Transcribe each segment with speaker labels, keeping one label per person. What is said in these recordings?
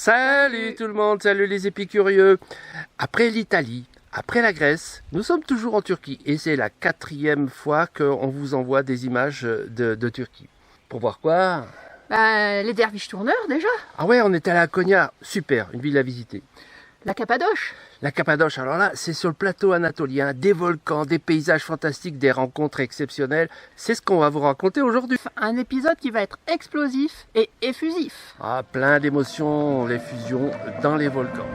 Speaker 1: Salut tout le monde, salut les épicurieux. Après l'Italie, après la Grèce, nous sommes toujours en Turquie et c'est la 4e fois qu'on vous envoie des images de Turquie. Pour voir quoi?
Speaker 2: Les derviches tourneurs déjà.
Speaker 1: Ah ouais, on est allé à Konya, super, une ville à visiter.
Speaker 2: La Cappadoce.
Speaker 1: La Cappadoce, alors là, c'est sur le plateau anatolien, des volcans, des paysages fantastiques, des rencontres exceptionnelles. C'est ce qu'on va vous raconter aujourd'hui.
Speaker 2: Un épisode qui va être explosif et effusif.
Speaker 1: Ah, plein d'émotions, les fusions dans les volcans.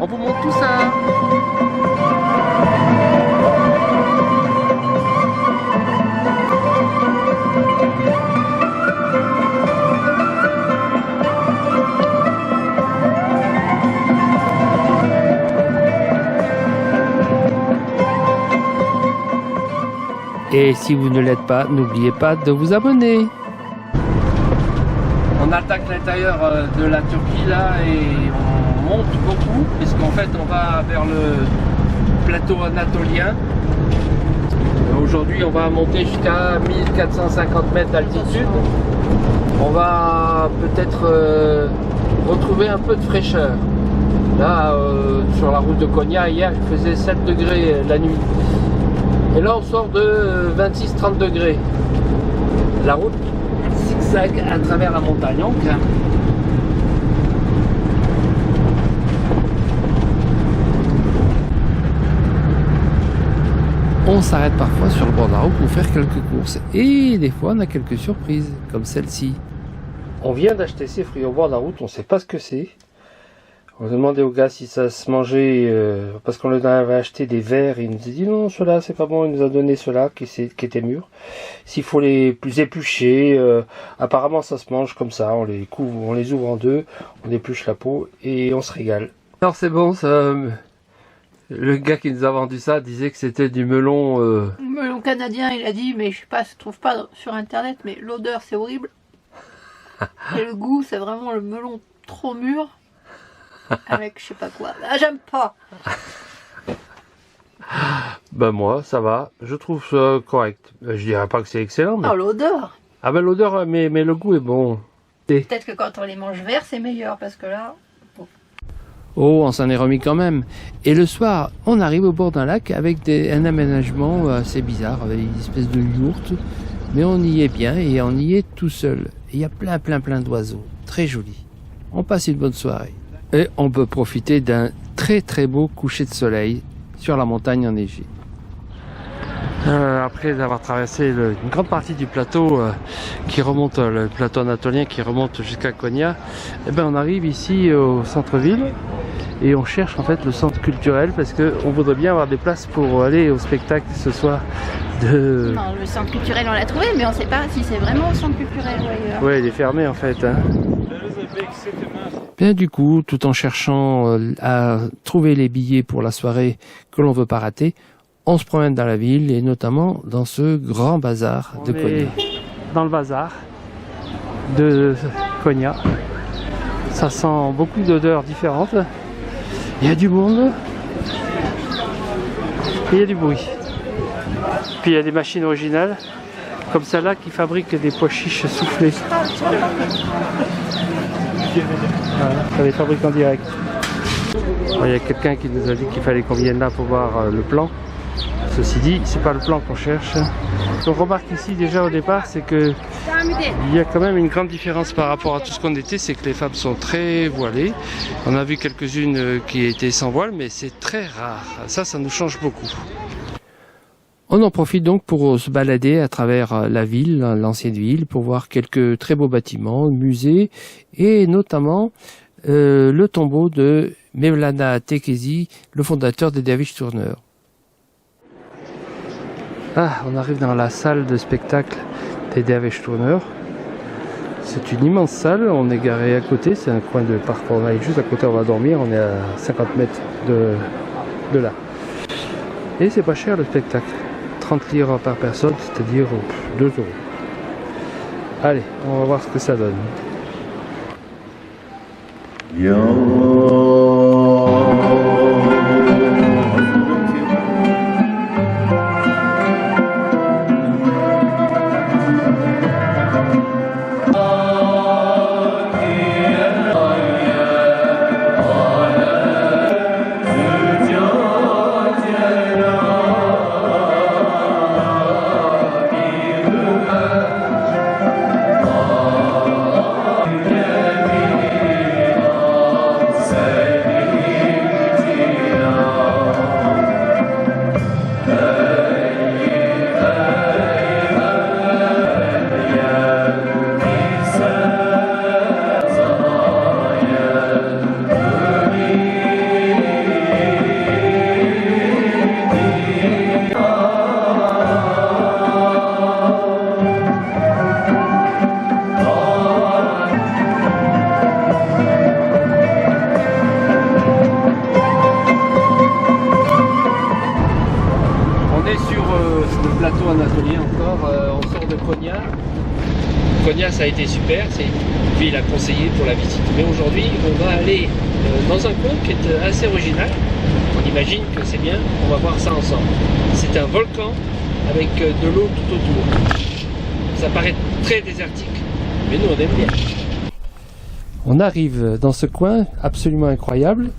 Speaker 1: On vous montre tout ça. Et si vous ne l'êtes pas, n'oubliez pas de vous abonner. On attaque l'intérieur de la Turquie là et on monte beaucoup puisqu'en fait on va vers le plateau anatolien. Aujourd'hui on va monter jusqu'à 1450 mètres d'altitude. On va peut-être retrouver un peu de fraîcheur. Là sur la route de Konya hier il faisait 7 degrés la nuit. Et là on sort de 26-30 degrés. La route zigzag à travers la montagne. Donc, on s'arrête parfois sur le bord de la route pour faire quelques courses. Et des fois on a quelques surprises, comme celle-ci. On vient d'acheter ces fruits au bord de la route, on ne sait pas ce que c'est. On a demandé au gars si ça se mangeait, parce qu'on lui avait acheté des verres, et il nous a dit non, ceux-là c'est pas bon, il nous a donné ceux-là qui étaient mûrs. S'il faut les éplucher, apparemment ça se mange comme ça, on les couvre, on les ouvre en deux, on épluche la peau et on se régale. Alors c'est bon, ça, le gars qui nous a vendu ça disait que c'était du melon...
Speaker 2: Melon canadien, il a dit, mais je sais pas, je trouve pas sur internet, mais l'odeur c'est horrible. Et le goût c'est vraiment le melon trop mûr. Avec je sais pas quoi. Ah, j'aime pas.
Speaker 1: Ben moi, ça va. Je trouve ça correct. Je dirais pas que c'est excellent. Mais...
Speaker 2: Oh, l'odeur.
Speaker 1: Ah ben l'odeur, mais le goût est bon.
Speaker 2: Peut-être que quand on les mange verts, c'est meilleur parce que là... Bon.
Speaker 1: Oh, on s'en est remis quand même. Et le soir, on arrive au bord d'un lac avec un aménagement assez bizarre, avec une espèce de yourte. Mais on y est bien et on y est tout seul. Il y a plein d'oiseaux. Très joli. On passe une bonne soirée. Et on peut profiter d'un très beau coucher de soleil sur la montagne enneigée. Après avoir traversé une grande partie du plateau qui remonte, le plateau anatolien qui remonte jusqu'à Konya, eh ben on arrive ici au centre-ville et on cherche en fait le centre culturel parce qu'on voudrait bien avoir des places pour aller au spectacle ce soir de...
Speaker 2: Non, le centre culturel on l'a trouvé, mais on ne sait pas si c'est vraiment au centre culturel ou ailleurs.
Speaker 1: Ouais, il est fermé en fait. Hein. Bien du coup, tout en cherchant à trouver les billets pour la soirée que l'on veut pas rater, on se promène dans la ville et notamment dans ce grand bazar de Konya. Dans le bazar de Konya, ça sent beaucoup d'odeurs différentes. Il y a du monde et il y a du bruit. Puis il y a des machines originales comme celle-là qui fabrique des pois chiches soufflés. Voilà, ça les fabrique en direct. Il y a quelqu'un qui nous a dit qu'il fallait qu'on vienne là pour voir le plan. Ceci dit, c'est pas le plan qu'on cherche. Ce qu'on remarque ici déjà au départ, c'est que il y a quand même une grande différence par rapport à tout ce qu'on était, c'est que les femmes sont très voilées. On a vu quelques-unes qui étaient sans voile, mais c'est très rare. Ça nous change beaucoup. On en profite donc pour se balader à travers la ville, l'ancienne ville, pour voir quelques très beaux bâtiments, musées, et notamment le tombeau de Mevlana Tekezi, le fondateur des derviches tourneurs. Ah, on arrive dans la salle de spectacle des derviches tourneurs. C'est une immense salle, on est garé à côté, c'est un coin de parc, on est juste à côté, on va dormir, on est à 50 mètres de là. Et c'est pas cher le spectacle. 30 livres par personne, c'est-à-dire 2 euros. Allez, on va voir ce que ça donne. ça a été super, c'est une ville à conseiller pour la visite. Mais aujourd'hui, on va aller dans un coin qui est assez original. On imagine que c'est bien, on va voir ça ensemble. C'est un volcan avec de l'eau tout autour. Ça paraît très désertique, mais nous on aime bien. On arrive dans ce coin absolument incroyable.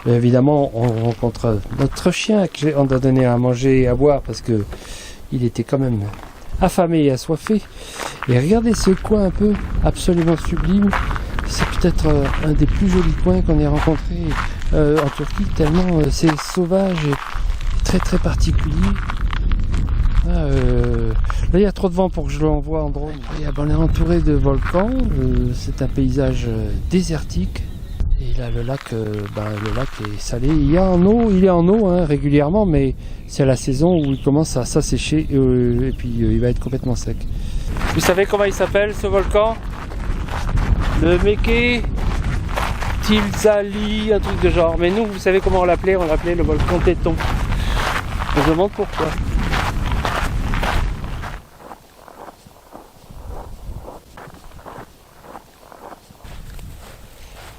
Speaker 1: Évidemment, on rencontre notre chien qu'on doit donner à manger et à boire parce que il était quand même affamé et assoiffé. Et regardez ce coin un peu absolument sublime. C'est peut-être un des plus jolis coins qu'on ait rencontré en Turquie, tellement c'est sauvage et très très particulier. Là il y a trop de vent pour que je l'envoie en drone. On est entouré de volcans, c'est un paysage désertique. Et là le lac est salé. Il est en eau hein, régulièrement, mais c'est la saison où il commence à s'assécher et puis il va être complètement sec. Vous savez comment il s'appelle ce volcan? Le Meke Tilzali, un truc de genre. Mais nous, vous savez comment on l'appelait? On l'appelait le volcan Téton. On se demande pourquoi.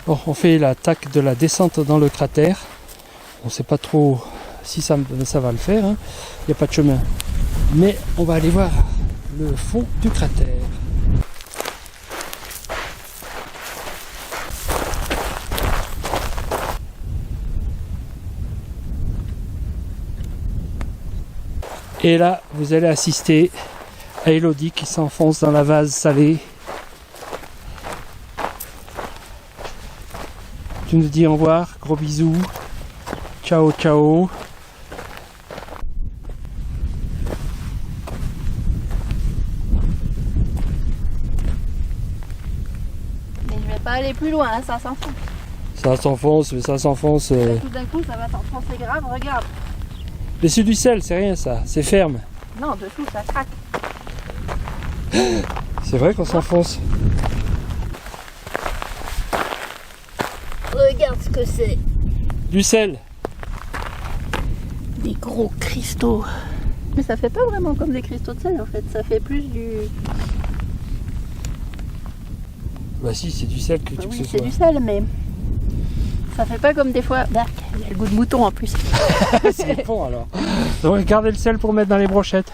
Speaker 1: Bon, on fait l'attaque de la descente dans le cratère. On ne sait pas trop si ça va le faire. Hein. Il n'y a pas de chemin. Mais on va aller voir le fond du cratère. Et là, vous allez assister à Elodie qui s'enfonce dans la vase salée. Tu nous dis au revoir, gros bisous, ciao ciao.
Speaker 2: Mais je vais pas aller plus loin, hein, ça s'enfonce.
Speaker 1: Ça s'enfonce, mais ça s'enfonce.
Speaker 2: Tout d'un coup, ça va s'enfoncer grave, regarde.
Speaker 1: Mais c'est du sel, c'est rien ça, c'est ferme.
Speaker 2: Non, dessous, ça craque.
Speaker 1: C'est vrai qu'on s'enfonce.
Speaker 2: Regarde ce que c'est.
Speaker 1: Du sel.
Speaker 2: Des gros cristaux. Mais ça fait pas vraiment comme des cristaux de sel en fait, ça fait plus du...
Speaker 1: Bah si, c'est du sel que tu
Speaker 2: Oui,
Speaker 1: que ce
Speaker 2: c'est
Speaker 1: soit.
Speaker 2: du sel, mais ça fait pas comme des fois... Bah, il y a le goût de mouton en plus.
Speaker 1: C'est bon alors. Donc gardez le sel pour mettre dans les brochettes.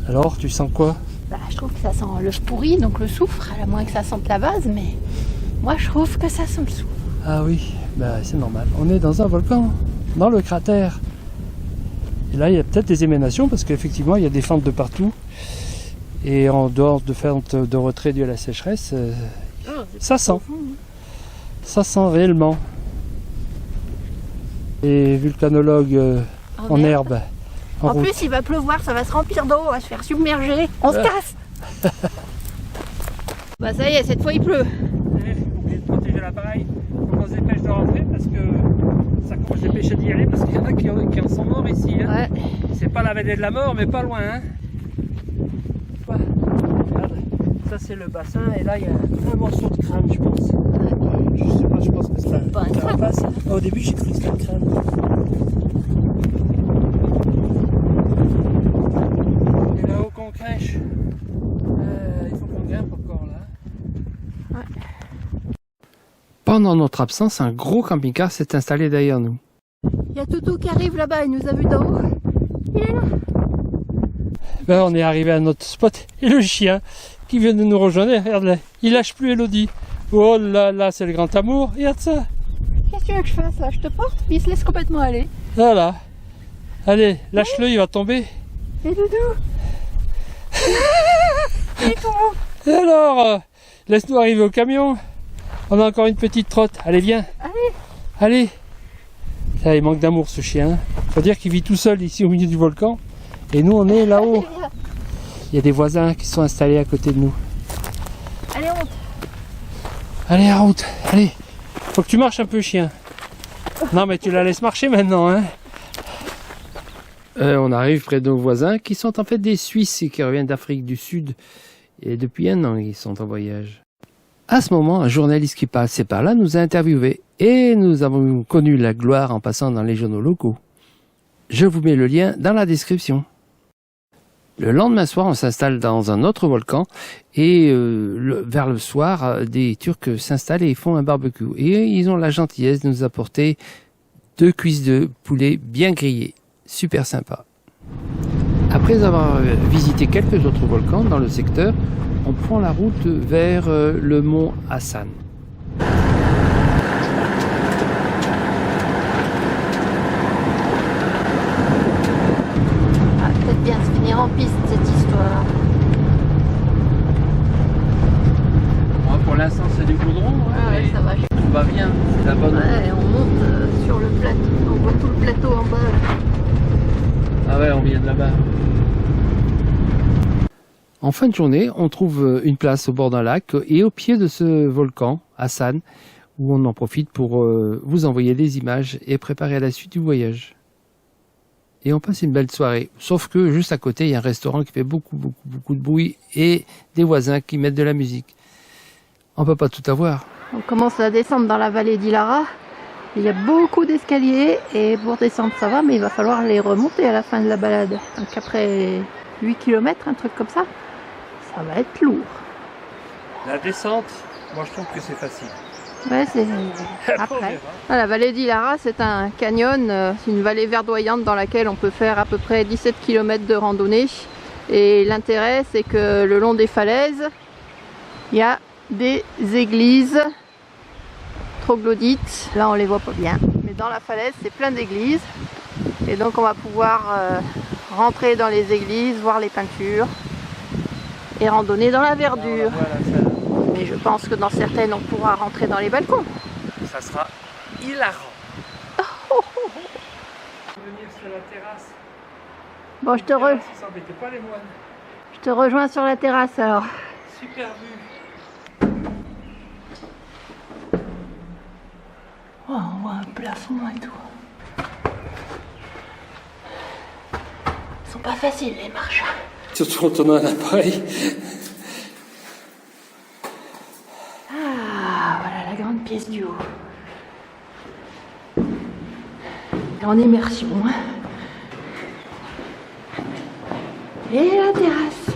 Speaker 1: Alors, tu sens quoi?
Speaker 2: Bah, je trouve que ça sent l'œuf pourri, donc le soufre, à moins que ça sente la base, mais moi je trouve que ça sent le soufre.
Speaker 1: Ah oui, bah c'est normal. On est dans un volcan, dans le cratère. Et là, il y a peut-être des émanations parce qu'effectivement, il y a des fentes de partout. Et en dehors de fentes de retrait dû à la sécheresse, ça sent. Ça sent réellement. Les vulcanologues en herbe.
Speaker 2: En plus, il va pleuvoir, ça va se remplir d'eau, on va se faire submerger. On se casse. Bah ça y est, cette fois il pleut.
Speaker 1: Obligé de protéger l'appareil. On se dépêche de rentrer parce que ça commence à dépêcher d'y aller parce qu'il y en a qui en sont morts ici. Hein.
Speaker 2: Ouais.
Speaker 1: C'est pas la vallée de la mort, mais pas loin. Hein. Voilà. Regarde, ça c'est le bassin et là il y a un morceau de crâne, je pense. Je sais pas, je pense que c'est
Speaker 2: pas un crâne.
Speaker 1: Au début j'ai cru que c'était un crâne. Et là-haut qu'on crèche, il faut qu'on grimpe encore là.
Speaker 2: Ouais.
Speaker 1: Pendant notre absence, un gros camping-car s'est installé derrière nous.
Speaker 2: Il y a Toutou qui arrive là-bas, il nous a vu d'en haut. Il est là.
Speaker 1: Ben, on est arrivé à notre spot et le chien qui vient de nous rejoindre, regarde là, il lâche plus Elodie. Oh là là, c'est le grand amour, regarde ça.
Speaker 2: Qu'est-ce que tu veux que je fasse là? Je te porte? Il se laisse complètement aller.
Speaker 1: Voilà. Allez, lâche-le, il va tomber.
Speaker 2: Et Doudou. Il est tout mou.
Speaker 1: Et alors, laisse-nous arriver au camion. On a encore une petite trotte. Allez, viens.
Speaker 2: Allez.
Speaker 1: Allez. Ça, il manque d'amour ce chien. Faut dire qu'il vit tout seul ici au milieu du volcan. Et nous, on est là-haut. Il y a des voisins qui sont installés à côté de nous.
Speaker 2: Allez, on monte.
Speaker 1: Allez, en route. Allez. Faut que tu marches un peu, chien. Non, mais tu la laisses marcher maintenant, hein. On arrive près de nos voisins qui sont en fait des Suisses et qui reviennent d'Afrique du Sud. Et depuis un an, ils sont en voyage. À ce moment, un journaliste qui passait par là nous a interviewés. Et nous avons connu la gloire en passant dans les journaux locaux. Je vous mets le lien dans la description. Le lendemain soir, on s'installe dans un autre volcan et vers le soir, des Turcs s'installent et font un barbecue. Et ils ont la gentillesse de nous apporter 2 cuisses de poulet bien grillées. Super sympa. Après avoir visité quelques autres volcans dans le secteur, on prend la route vers le mont Hassan.
Speaker 2: Peut-être bien se finir en piste cette histoire.
Speaker 1: Moi, pour l'instant, c'est du goudron.
Speaker 2: Ouais, ça va.
Speaker 1: Tout va bien, c'est la bonne.
Speaker 2: Ouais, on monte sur le plateau, on voit tout le plateau en bas.
Speaker 1: Ah ouais, on vient de là-bas. En fin de journée, on trouve une place au bord d'un lac et au pied de ce volcan, Hassan, où on en profite pour vous envoyer des images et préparer la suite du voyage. Et on passe une belle soirée. Sauf que juste à côté, il y a un restaurant qui fait beaucoup de bruit et des voisins qui mettent de la musique. On peut pas tout avoir.
Speaker 2: On commence à descendre dans la vallée d'Ilara. Il y a beaucoup d'escaliers et pour descendre ça va, mais il va falloir les remonter à la fin de la balade. Donc après 8 km, un truc comme ça, ça va être lourd.
Speaker 1: La descente, moi je trouve que c'est facile.
Speaker 2: Ouais, c'est après. La vallée d'Ilara, c'est un canyon, c'est une vallée verdoyante dans laquelle on peut faire à peu près 17 km de randonnée. Et l'intérêt, c'est que le long des falaises, il y a des églises troglodytes. Là, on les voit pas bien. Mais dans la falaise, c'est plein d'églises. Et donc, on va pouvoir rentrer dans les églises, voir les peintures et randonner dans la verdure. Mais je pense que dans certaines, on pourra rentrer dans les balcons.
Speaker 1: Ça sera hilarant. Venir sur la terrasse.
Speaker 2: Bon, je te rejoins sur la terrasse alors.
Speaker 1: Super vue.
Speaker 2: Oh, on voit un plafond et tout. Ils sont pas faciles les marches.
Speaker 1: Surtout quand on a un appareil.
Speaker 2: Ah, voilà la grande pièce du haut. En immersion. Et la terrasse.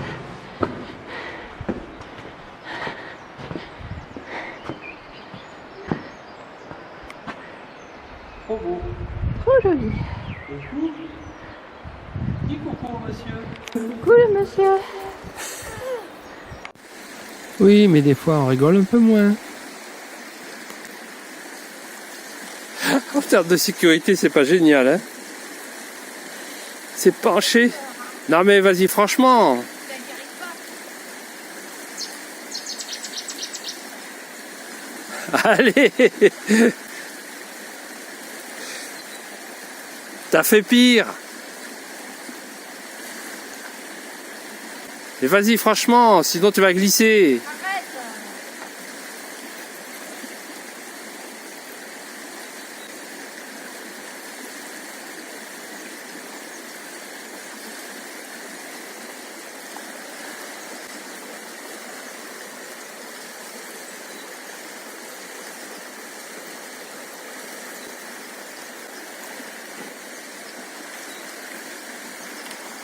Speaker 1: Trop beau.
Speaker 2: Trop joli.
Speaker 1: Coucou. Dis coucou monsieur.
Speaker 2: Coucou le monsieur.
Speaker 1: Oui, mais des fois on rigole un peu moins. En termes de sécurité, c'est pas génial, hein. C'est penché. Non mais vas-y, franchement. Allez. T'as fait pire. Et vas-y, franchement, sinon tu vas glisser.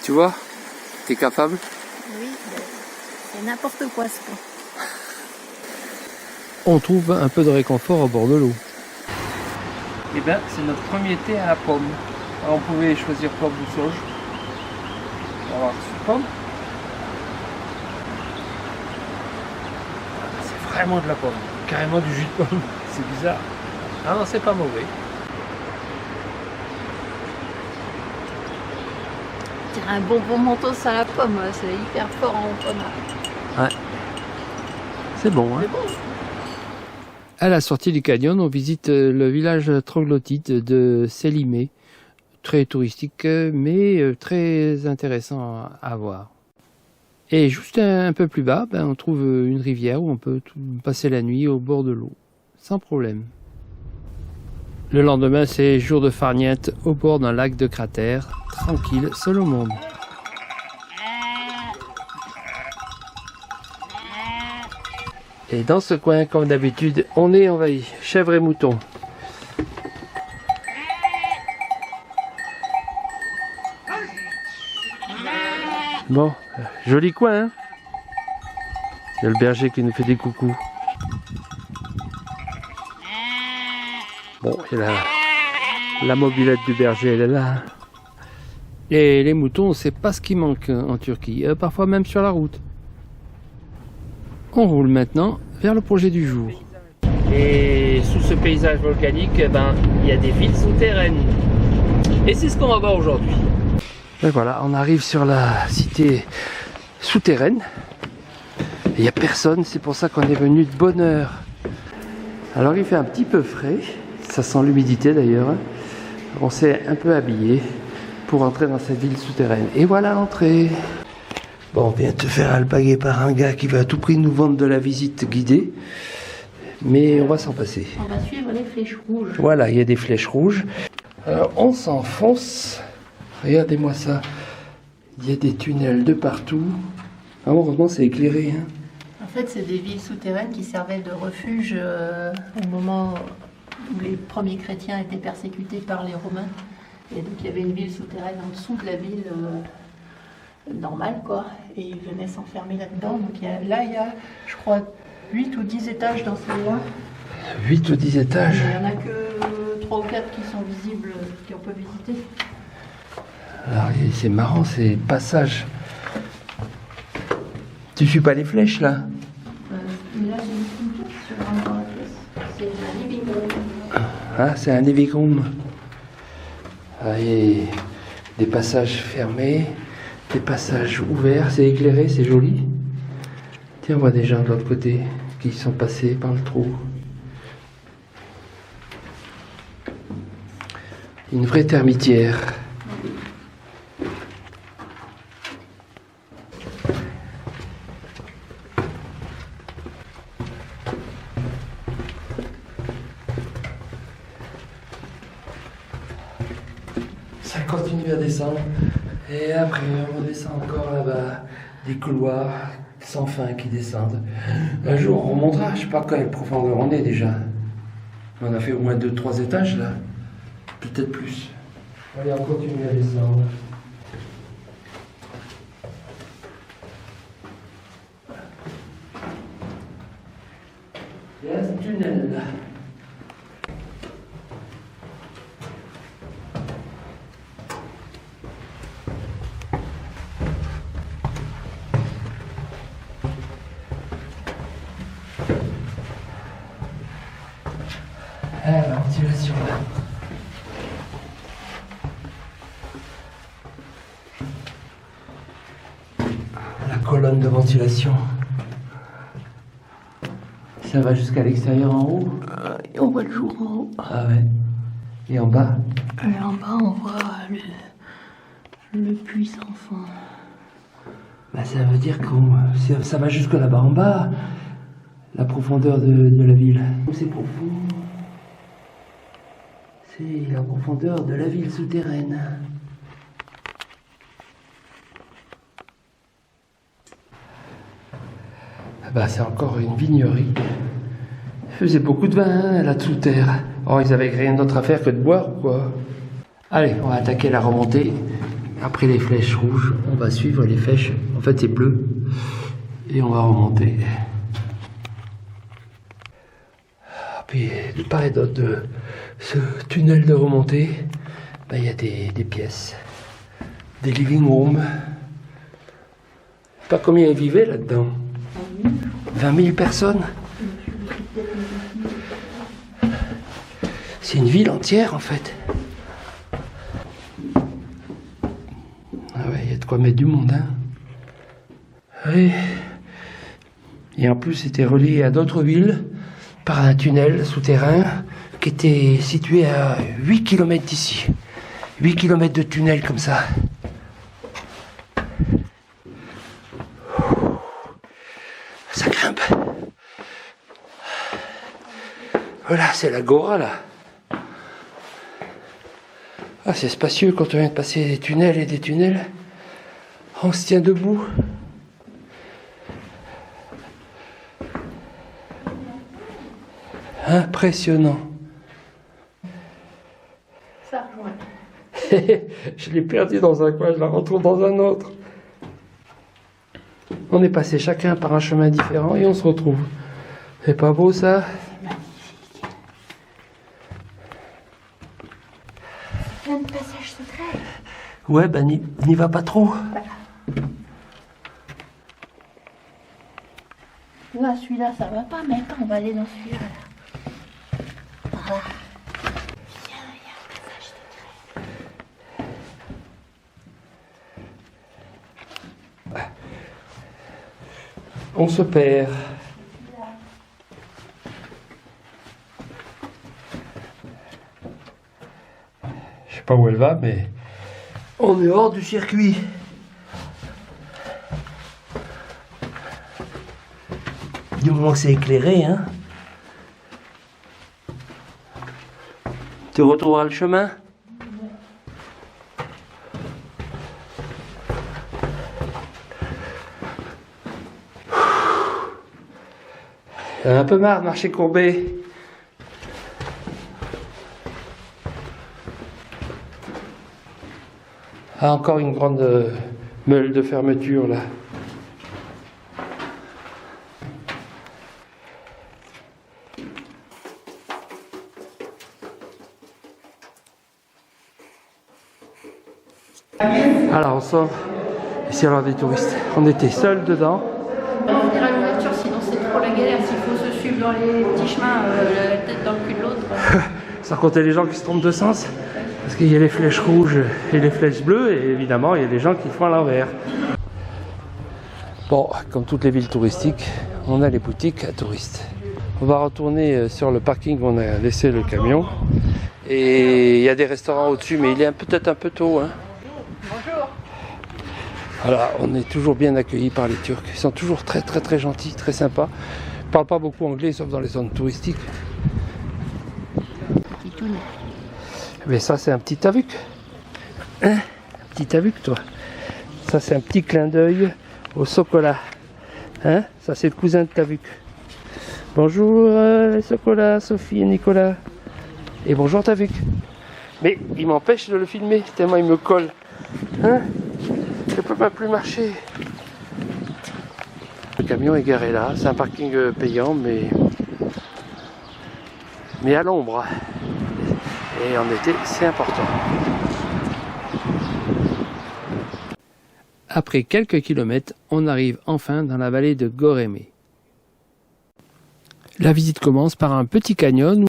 Speaker 1: Tu vois, t'es capable?
Speaker 2: Oui, c'est n'importe quoi ce pont.
Speaker 1: On trouve un peu de réconfort au bord de l'eau. Et bien, c'est notre premier thé à la pomme. Alors, on pouvait choisir pomme ou sauge. On va voir sur pomme. C'est vraiment de la pomme. Carrément du jus de pomme. C'est bizarre. Ah non, c'est pas mauvais.
Speaker 2: C'est un bonbon mentos à la pomme, c'est hyper fort en pomme.
Speaker 1: Ouais. C'est bon, hein.
Speaker 2: C'est bon.
Speaker 1: À la sortie du canyon, on visite le village troglodyte de Selimé. Très touristique, mais très intéressant à voir. Et juste un peu plus bas, on trouve une rivière où on peut passer la nuit au bord de l'eau, sans problème. Le lendemain, c'est jour de farniente au bord d'un lac de cratère, tranquille, seul au monde. Et dans ce coin, comme d'habitude, on est envahi, chèvres et moutons. Bon, joli coin, hein. Il y a le berger qui nous fait des coucous. Bon, et la mobilette du berger, elle est là. Et les moutons, c'est pas ce qui manque en Turquie, parfois même sur la route. On roule maintenant vers le projet du jour. Et sous ce paysage volcanique, il y a des villes souterraines. Et c'est ce qu'on va voir aujourd'hui. Et voilà, on arrive sur la cité souterraine. Il n'y a personne, c'est pour ça qu'on est venu de bonne heure. Alors il fait un petit peu frais, ça sent l'humidité d'ailleurs. On s'est un peu habillé pour entrer dans cette ville souterraine. Et voilà l'entrée. Bon, on vient de te faire alpaguer par un gars qui veut à tout prix nous vendre de la visite guidée. Mais on va s'en passer.
Speaker 2: On va suivre les flèches rouges.
Speaker 1: Voilà, il y a des flèches rouges. Alors on s'enfonce. Regardez-moi ça. Il y a des tunnels de partout. Ah, heureusement c'est éclairé. Hein.
Speaker 2: En fait, c'est des villes souterraines qui servaient de refuge au moment où les premiers chrétiens étaient persécutés par les Romains. Et donc il y avait une ville souterraine en dessous de la ville normale, quoi. Et ils venaient s'enfermer là-dedans. Donc il y a, je crois, 8 ou 10 étages dans celle-là.
Speaker 1: 8 ou 10 étages.
Speaker 2: Il n'y en a que 3 ou 4 qui sont visibles, qu'on peut visiter.
Speaker 1: Alors c'est marrant, ces passages. Tu suis pas les flèches là?
Speaker 2: Là, j'ai une photo sur un pièce. C'est un living room.
Speaker 1: Ah, c'est un living room. Ah, il y a des passages fermés, des passages ouverts, c'est éclairé, c'est joli. Tiens, on voit des gens de l'autre côté qui sont passés par le trou. Une vraie termitière. Ça continue à descendre. Et après, on descend encore là-bas. Des couloirs sans fin qui descendent. Un jour, on remontera. Je sais pas quelle profondeur on est déjà. On a fait au moins 2-3 étages là. Peut-être plus. Allez, on continue à descendre. Il y a un tunnel là. Ah, la ventilation là. La colonne de ventilation. Ça va jusqu'à l'extérieur en haut.
Speaker 2: Et on voit le jour en haut.
Speaker 1: Ah ouais. Et en bas?
Speaker 2: Et en bas, on voit le puits sans fond.
Speaker 1: Bah, ça veut dire que ça va jusque là-bas en bas. La profondeur de la ville. C'est profond. C'est la profondeur de la ville souterraine. Bah, c'est encore une vignerie. Ils faisaient beaucoup de vin hein, là sous terre. Oh, ils avaient rien d'autre à faire que de boire ou quoi. Allez, on va attaquer la remontée. Après les flèches rouges, on va suivre les flèches. En fait, c'est bleu. Et on va remonter. Puis, de part et d'autre de ce tunnel de remontée, bah, y a des pièces. Des living rooms. Je sais pas combien ils vivaient là-dedans. 20 000 personnes. C'est une ville entière en fait. Ah ouais, il y a de quoi mettre du monde. Hein. Oui. Et en plus, c'était relié à d'autres villes par un tunnel souterrain qui était situé à 8 km d'ici. 8 km de tunnel comme ça. Ça grimpe. Voilà, c'est l'agora là. Ah, c'est spacieux quand on vient de passer des tunnels et des tunnels. On se tient debout. Impressionnant.
Speaker 2: Ça rejoint.
Speaker 1: Je l'ai perdu dans un coin, je la retrouve dans un autre. On est passé chacun par un chemin différent et on se retrouve. C'est pas beau ça?
Speaker 2: Plein de passages secrets.
Speaker 1: Ouais, ben n'y va pas trop.
Speaker 2: Là, celui-là, ça va pas, mais attends, on va aller dans celui-là. Voilà. Il y a un passage secret.
Speaker 1: On se perd. Je sais pas où elle va, mais on est hors du circuit. Du moment que c'est éclairé, hein. Tu retrouveras le chemin? J'en ai un peu marre de marcher courbé. Ah, encore une grande meule de fermeture là. Alors on sort ici alors des touristes. On était seuls dedans.
Speaker 2: On dirait à l'ouverture, sinon c'est trop la galère. S'il faut se suivre dans les petits chemins, la tête dans le cul de l'autre.
Speaker 1: Sans compter les gens qui se trompent de sens. Parce qu'il y a les flèches rouges et les flèches bleues. Et évidemment, il y a les gens qui font à l'envers. Bon, comme toutes les villes touristiques, on a les boutiques à touristes. On va retourner sur le parking où on a laissé le camion. Et il y a des restaurants au-dessus, mais il est peut-être un peu tôt. Hein.
Speaker 2: Bonjour.
Speaker 1: Voilà, on est toujours bien accueillis par les Turcs. Ils sont toujours très très très gentils, très sympas. Ils ne parlent pas beaucoup anglais, sauf dans les zones touristiques. Mais ça, c'est un petit tavuk. Hein? Un petit tavuk, toi. Ça, c'est un petit clin d'œil au Sokola. Hein? Ça, c'est le cousin de tavuk. Bonjour, Sokola, Sophie et Nicolas. Et bonjour, tavuk. Mais il m'empêche de le filmer, tellement il me colle. Hein? Je ne peux pas plus marcher. Le camion est garé là. C'est un parking payant, mais à l'ombre. Et en été, c'est important. Après quelques kilomètres, on arrive enfin dans la vallée de Gorémé. La visite commence par un petit canyon.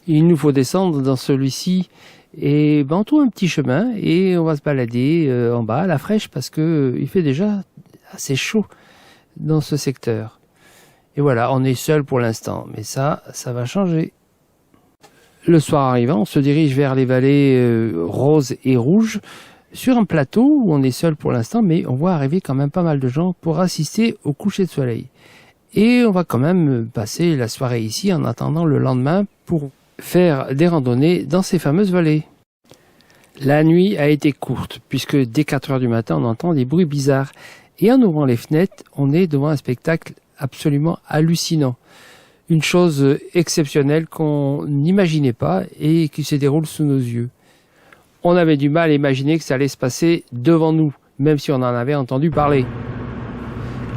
Speaker 1: Il nous faut descendre dans celui-ci et on trouve un petit chemin et on va se balader en bas à la fraîche parce que il fait déjà assez chaud dans ce secteur. Et voilà, on est seul pour l'instant, mais ça va changer. Le soir arrivant, on se dirige vers les vallées roses et rouges sur un plateau où on est seul pour l'instant, mais on voit arriver quand même pas mal de gens pour assister au coucher de soleil. Et on va quand même passer la soirée ici en attendant le lendemain pour faire des randonnées dans ces fameuses vallées. La nuit a été courte puisque dès 4 heures du matin on entend des bruits bizarres et en ouvrant les fenêtres on est devant un spectacle absolument hallucinant. Une chose exceptionnelle qu'on n'imaginait pas et qui se déroule sous nos yeux. On avait du mal à imaginer que ça allait se passer devant nous, même si on en avait entendu parler.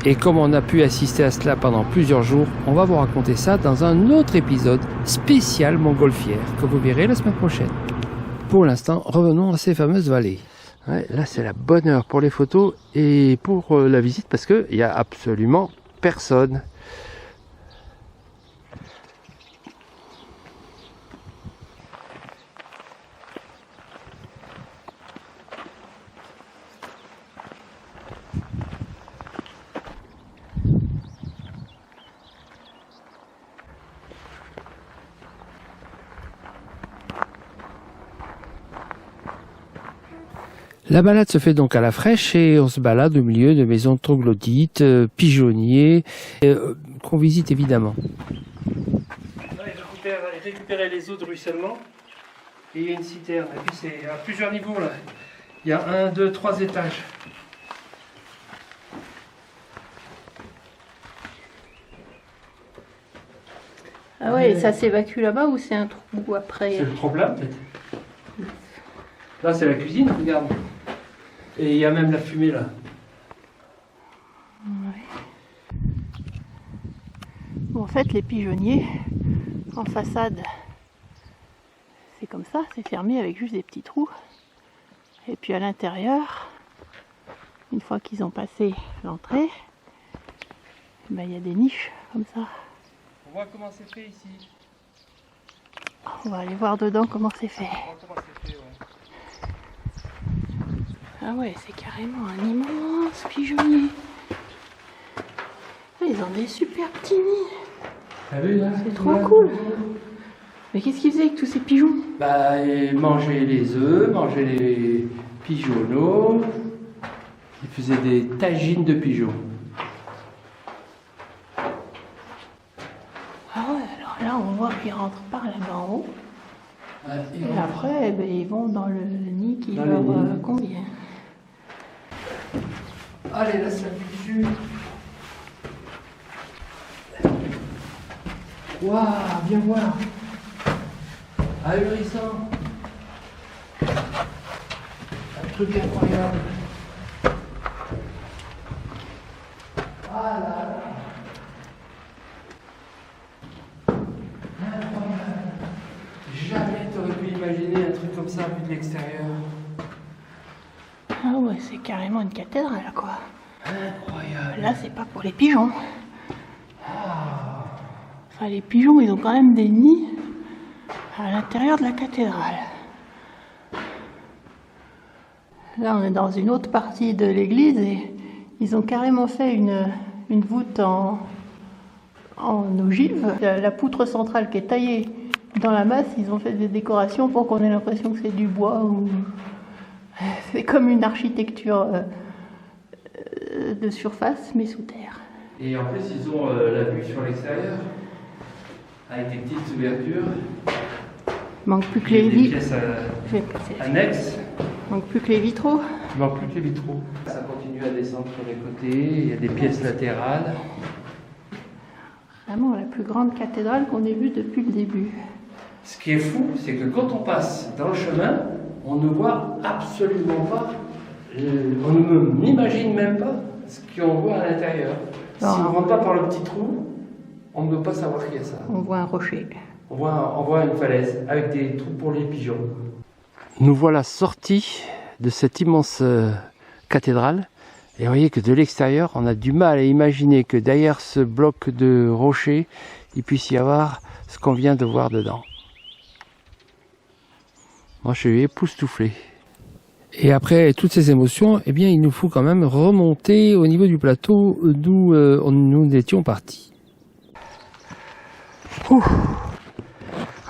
Speaker 1: Et comme on a pu assister à cela pendant plusieurs jours, on va vous raconter ça dans un autre épisode spécial montgolfière que vous verrez la semaine prochaine. Pour l'instant, revenons à ces fameuses vallées. Ouais, là, c'est la bonne heure pour les photos et pour la visite parce qu'il n'y a absolument personne. La balade se fait donc à la fraîche et on se balade au milieu de maisons troglodytes, pigeonniers, qu'on visite évidemment. Là, il récupérait les eaux de ruissellement et il y a une citerne. Et puis c'est à plusieurs niveaux là. Il y a 1, 2, 3 étages.
Speaker 2: Ah ouais, et ça s'évacue là-bas ou c'est un trou après?
Speaker 1: C'est le trop-plein peut-être. Là c'est la cuisine, regarde. Et il y a même la fumée là.
Speaker 2: En fait, les pigeonniers en façade, c'est comme ça, c'est fermé avec juste des petits trous. Et puis à l'intérieur, une fois qu'ils ont passé l'entrée, ben, il y a des niches comme ça.
Speaker 1: On voit comment c'est fait ici.
Speaker 2: On va aller voir dedans comment c'est fait. Ah ouais, c'est carrément un immense pigeonnier. Ils ont des super petits nids. C'est trop cool. Mais qu'est-ce qu'ils faisaient avec tous ces pigeons?
Speaker 1: Bah, manger les œufs, manger les pigeonneaux. Ils faisaient des tagines de pigeons.
Speaker 2: Ah ouais, alors là on voit qu'ils rentrent par là-bas en haut. Et après, ben, ils vont dans le nid qui leur convient.
Speaker 1: Allez, là, c'est la pigeon. Waouh, viens voir. Ahurissant. Un truc incroyable. Ah là là. Incroyable. Jamais t'aurais pu imaginer un truc comme ça vu de l'extérieur.
Speaker 2: Ah ouais, c'est carrément une cathédrale quoi.
Speaker 1: Incroyable.
Speaker 2: Là, c'est pas pour les pigeons. Enfin, les pigeons, ils ont quand même des nids à l'intérieur de la cathédrale. Là, on est dans une autre partie de l'église et ils ont carrément fait une voûte en ogive. La poutre centrale qui est taillée dans la masse, ils ont fait des décorations pour qu'on ait l'impression que c'est du bois ou... C'est comme une architecture de surface, mais sous terre.
Speaker 1: Et en plus, ils ont la vue sur l'extérieur, avec des petites ouvertures.
Speaker 2: Il manque plus que les vitraux.
Speaker 1: Annexes.
Speaker 2: Il manque plus que les vitraux.
Speaker 1: Il manque plus que les vitraux. Ça continue à descendre sur les côtés, il y a des pièces latérales.
Speaker 2: Vraiment la plus grande cathédrale qu'on ait vue depuis le début.
Speaker 1: Ce qui est fou, c'est que quand on passe dans le chemin, on ne voit absolument pas, on n'imagine même pas ce qu'on voit à l'intérieur. Si on ne rentre pas par le petit trou, on ne peut pas savoir qu'il y a ça.
Speaker 2: On voit un rocher.
Speaker 1: On voit une falaise avec des trous pour les pigeons. Nous voilà sortis de cette immense cathédrale. Et vous voyez que de l'extérieur, on a du mal à imaginer que derrière ce bloc de rocher, il puisse y avoir ce qu'on vient de voir dedans. Moi, je suis époustouflé. Et après toutes ces émotions, eh bien, il nous faut quand même remonter au niveau du plateau d'où nous étions partis. Ouh,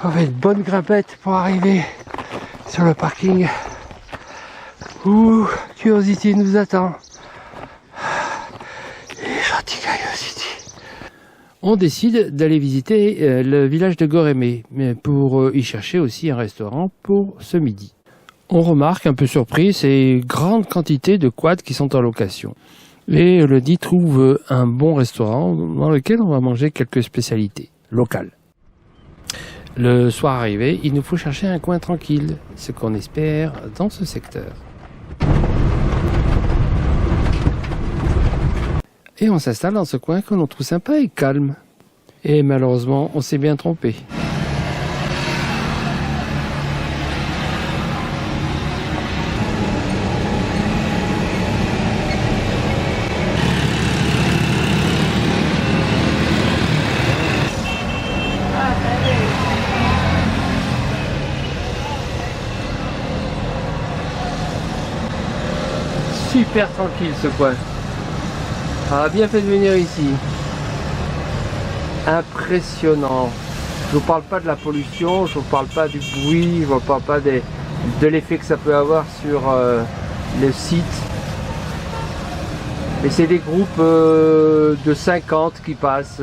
Speaker 1: on va une bonne grimpette pour arriver sur le parking où Curiosity nous attend. Et Gentil Curiosity. On décide d'aller visiter le village de Gorémé, mais pour y chercher aussi un restaurant pour ce midi. On remarque, un peu surpris, ces grandes quantités de quads qui sont en location. Et Elodie trouve un bon restaurant dans lequel on va manger quelques spécialités locales. Le soir arrivé, il nous faut chercher un coin tranquille, ce qu'on espère dans ce secteur. Et on s'installe dans ce coin que l'on trouve sympa et calme. Et malheureusement, on s'est bien trompé. Super tranquille ce coin. On a bien fait de venir ici. Impressionnant. Je ne vous parle pas de la pollution, je ne vous parle pas du bruit, je ne vous parle pas de l'effet que ça peut avoir sur le site. Et c'est des groupes de 50 qui passent.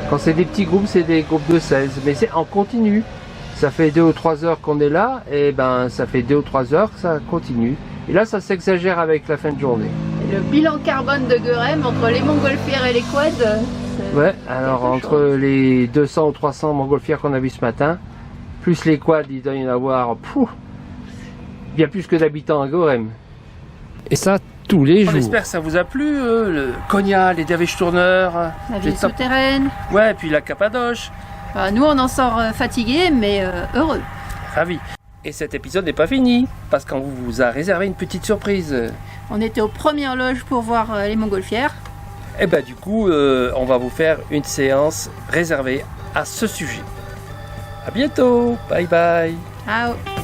Speaker 1: Quand c'est des petits groupes, c'est des groupes de 16. Mais c'est en continu. Ça fait 2 ou 3 heures qu'on est là, et ben ça fait 2 ou 3 heures que ça continue. Et là, ça s'exagère avec la fin de journée.
Speaker 2: Et le bilan carbone de Goerem entre les montgolfières et les quads.
Speaker 1: Ouais, alors entre les 200 ou 300 montgolfières qu'on a vues ce matin, plus les quads, il doit y en avoir bien plus que d'habitants à Goerem. Et ça, tous les
Speaker 3: On
Speaker 1: jours.
Speaker 3: espère que ça vous a plu, le Konya, les Derviches-Tourneurs.
Speaker 2: La ville souterraine.
Speaker 3: Ouais, et puis la Cappadoce.
Speaker 2: Nous, on en sort fatigués, mais heureux.
Speaker 3: Ravi. Et cet épisode n'est pas fini, parce qu'on vous a réservé une petite surprise.
Speaker 2: On était aux premières loges pour voir les montgolfières.
Speaker 3: Et ben du coup, on va vous faire une séance réservée à ce sujet. À bientôt, bye bye.
Speaker 2: Ciao.